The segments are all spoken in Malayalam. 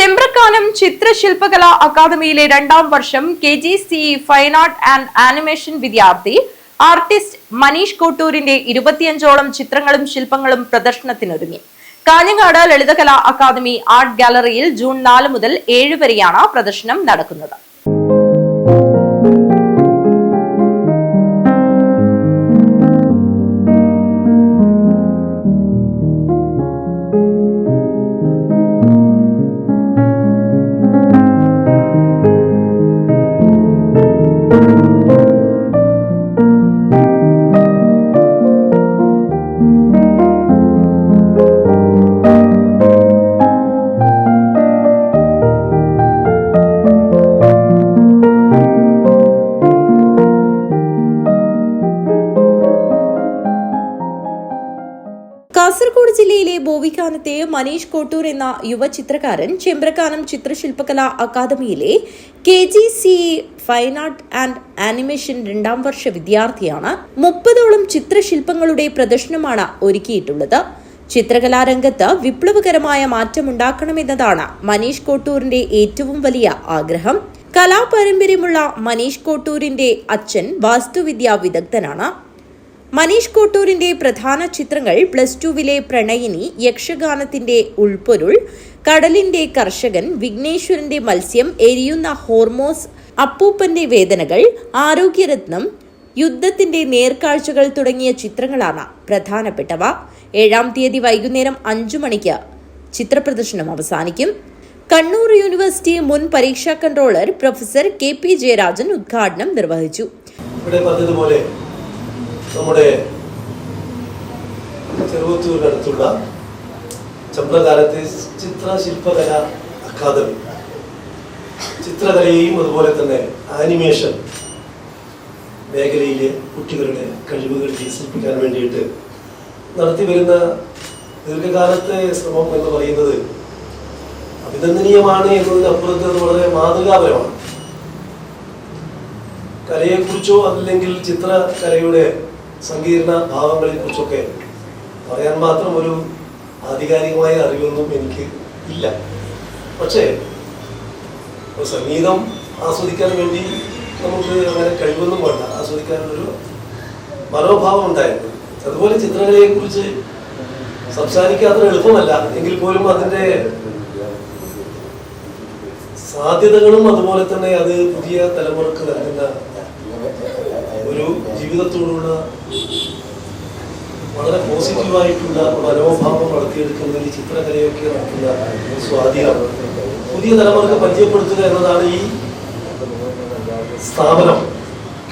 ചെമ്പ്രക്കാനം ചിത്രശില്പകലാ അക്കാദമിയിലെ 2ാം വർഷം KGCE fine art and animation വിദ്യാർത്ഥി ആർട്ടിസ്റ്റ് മനീഷ് കോട്ടൂരിന്റെ 25ഓളം ചിത്രങ്ങളും ശില്പങ്ങളും പ്രദർശനത്തിനൊരുങ്ങി. കാഞ്ഞങ്ങാട് ലളിതകലാ അക്കാദമി ആർട്ട് ഗാലറിയിൽ ജൂൺ 4 മുതൽ 7 വരെയാണ് പ്രദർശനം നടക്കുന്നത്. കാസർഗോഡ് ജില്ലയിലെ ബോവിക്കാനത്തെ മനീഷ് കോട്ടൂർ എന്ന യുവചിത്രകാരൻ ചെമ്പ്രക്കാനം ചിത്രശില്പകലാ അക്കാദമിയിലെ KGCE fine art and animation 2ാം വർഷ വിദ്യാർത്ഥിയാണ്. 30ഓളം ചിത്രശില്പങ്ങളുടെ പ്രദർശനമാണ് ഒരുക്കിയിട്ടുള്ളത്. ചിത്രകലാരംഗത്ത് വിപ്ലവകരമായ മാറ്റമുണ്ടാക്കണമെന്നതാണ് മനീഷ് കോട്ടൂരിന്റെ ഏറ്റവും വലിയ ആഗ്രഹം. കലാപാരമ്പര്യമുള്ള മനീഷ് കോട്ടൂരിന്റെ അച്ഛൻ വാസ്തുവിദ്യാ വിദഗ്ധനാണ്. മനീഷ് കോട്ടൂരിന്റെ പ്രധാന ചിത്രങ്ങൾ +2 പ്രണയിനി, യക്ഷഗാനത്തിന്റെ ഉൾപ്പൊരുൾ, കടലിന്റെ കർഷകൻ, വിഘ്നേശ്വരന്റെ മത്സ്യം, എരിയുന്ന ഹോർമോസ്, അപ്പൂപ്പന്റെ വേദനകൾ, ആരോഗ്യരത്നം, യുദ്ധത്തിന്റെ നേർക്കാഴ്ചകൾ തുടങ്ങിയ ചിത്രങ്ങളാണ് പ്രധാനപ്പെട്ടവ. 7-ാം തീയതി വൈകുന്നേരം 5 മണിക്ക് ചിത്രപ്രദർശനം അവസാനിക്കും. കണ്ണൂർ യൂണിവേഴ്സിറ്റി മുൻ പരീക്ഷാ കൺട്രോളർ പ്രൊഫസർ KP ജയരാജൻ ഉദ്ഘാടനം നിർവഹിച്ചു. നമ്മുടെ ചെറുവത്തൂരിനടുത്തുള്ള ചെമ്പ്രക്കാനത്തെ ചിത്രശില്പകലാ അക്കാദമി ചിത്രകലയെയും അതുപോലെ തന്നെ ആനിമേഷൻ മേഖലയിലെ കുട്ടികളുടെ കഴിവുകൾ വികസിപ്പിക്കാൻ വേണ്ടിയിട്ട് നടത്തിവരുന്ന ദീർഘകാലത്തെ ശ്രമം എന്ന് പറയുന്നത് അഭിനന്ദനീയമാണ് എന്നതിനപ്പുറത്ത് അത് വളരെ മാതൃകാപരമാണ്. കലയെക്കുറിച്ചോ അല്ലെങ്കിൽ ചിത്രകലയുടെ സങ്കീർണ ഭാവങ്ങളെ കുറിച്ചൊക്കെ പറയാൻ മാത്രം ഒരു ആധികാരികമായ അറിവൊന്നും എനിക്ക് ഇല്ല. പക്ഷേ സംഗീതം ആസ്വദിക്കാൻ വേണ്ടി നമുക്ക് അങ്ങനെ കഴിവൊന്നും വേണ്ട, ആസ്വദിക്കാനുള്ളൊരു മനോഭാവം ഉണ്ടായിരുന്നു. അതുപോലെ ചിത്രകലയെ കുറിച്ച് സംസാരിക്കാത്ര എളുപ്പമല്ല. എങ്കിൽ പോലും അതിൻ്റെ സാധ്യതകളും അതുപോലെ തന്നെ അത് പുതിയ തലമുറക്ക് നൽകുന്ന ഒരു ജീവിതത്തോടുള്ള വളരെ പോസിറ്റീവായിട്ടുള്ള മനോഭാവം വളർത്തിയെടുക്കുന്നതിൽ ചിത്രകലയൊക്കെ നടക്കുന്ന സ്വാധീനം പുതിയ തലമുറക്ക് പരിചയപ്പെടുത്തുക എന്നതാണ് ഈ സ്ഥാപനം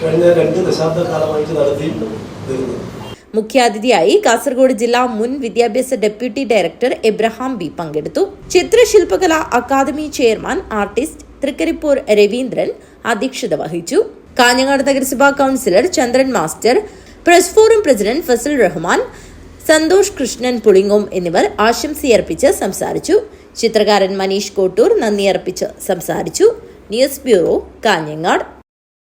കഴിഞ്ഞ 2 ദശാബ്ദക്കാലമായിട്ട് നടത്തി വരുന്നത്. മുഖ്യാതിഥിയായി കാസർഗോഡ് ജില്ലാ മുൻ വിദ്യാഭ്യാസ ഡെപ്യൂട്ടി ഡയറക്ടർ എബ്രഹാം B പങ്കെടുത്തു. ചിത്രശില്പകലാ academy chairman artist Trikaripur Raveendran അധ്യക്ഷത വഹിച്ചു. കാഞ്ഞങ്ങാട് നഗരസഭാ councillor Chandran master, press forum president Fazal Rahman, Santhosh Krishnan Pulingome എന്നിവർ ആശംസയർപ്പിച്ച് സംസാരിച്ചു. ചിത്രകാരൻ മനീഷ് കോട്ടൂർ നന്ദിയർപ്പിച്ച് സംസാരിച്ചു. News bureau, Kanhangad.